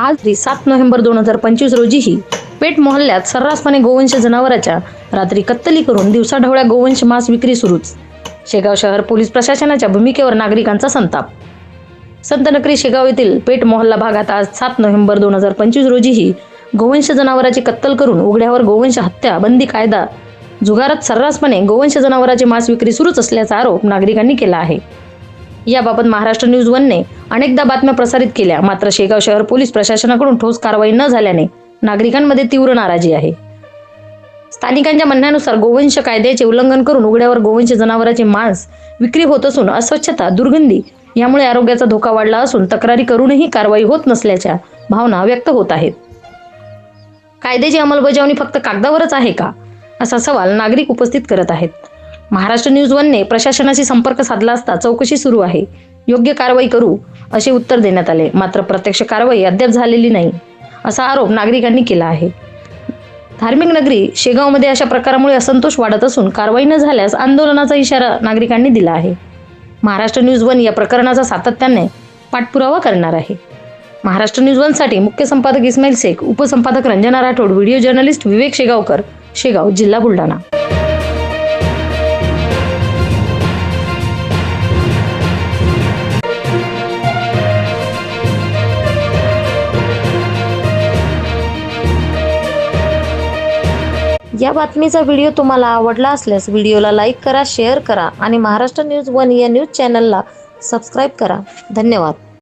आज 7 नोव्हेंबर 2025 रोजीही पेठ मोहल्ल्यात सर्रासपणे गोवंश जनावरांच्या रात्री कत्तली करून दिवसाढवळ्या गोवंश मांस विक्री सुरूच। शेगाव शहर पोलीस प्रशासनाच्या भूमिकेवर नागरिकांचा संताप। संतनगरी शेगाव येथील पेठ मोहल्ला भागात आज 7 नोव्हेंबर 2025 रोजीही गोवंश जनावरांची कत्तल करून उघड्यावर गोवंश हत्या बंदी कायदा जुगारात सर्रासपणे गोवंश जनावरांची मांस विक्री सुरूच असल्याचा आरोप नागरिकांनी केला आहे। याबाबत महाराष्ट्र न्यूज 1 ने अनेकदा बातम्या प्रसारित केल्या, मात्र शेगाव शहर पोलीस प्रशासनाकडून ठोस कारवाई न झाल्याने नागरिकांमध्ये तीव्र नाराजी आहे। स्थानिकांच्या म्हणण्यानुसार गोवंश कायद्याचे उल्लंघन करून उघड्यावर गोवंश जनावरांचे मांस विक्री होत असून अस्वच्छता, दुर्गंधी यामुळे आरोग्याचा धोका वाढला असून तक्रारी करूनही कारवाई होत नसल्याच्या भावना व्यक्त होत आहेत। कायद्याची अंमलबजावणी फक्त कागदावरच आहे का, असा सवाल नागरिक उपस्थित करत आहेत। महाराष्ट्र न्यूज 1 ने प्रशासनाशी संपर्क साधला असता चौकशी सुरू आहे, योग्य कारवाई करू असे उत्तर देण्यात आले, मात्र प्रत्यक्ष कारवाई अद्याप झालेली नाही असा आरोप नागरिकांनी केला आहे। धार्मिक नगरी शेगावमध्ये अशा प्रकारामुळे असंतोष वाढत असून कारवाई न झाल्यास आंदोलनाचा इशारा नागरिकांनी दिला आहे। महाराष्ट्र न्यूज 1 या प्रकरणाचा सातत्याने पाठपुरावा करणार आहे। महाराष्ट्र न्यूज 1 साठी मुख्य संपादक इस्माईल शेख, उपसंपादक रंजना राठोड, व्हिडिओ जर्नलिस्ट विवेक शेगावकर, शेगाव, जिल्हा बुलढाणा। या बातमीचा व्हिडिओ तुम्हाला आवडला असल्यास व्हिडिओला लाईक करा, शेअर करा आणि महाराष्ट्र न्यूज 1 या न्यूज चॅनलला सबस्क्राईब करा। धन्यवाद।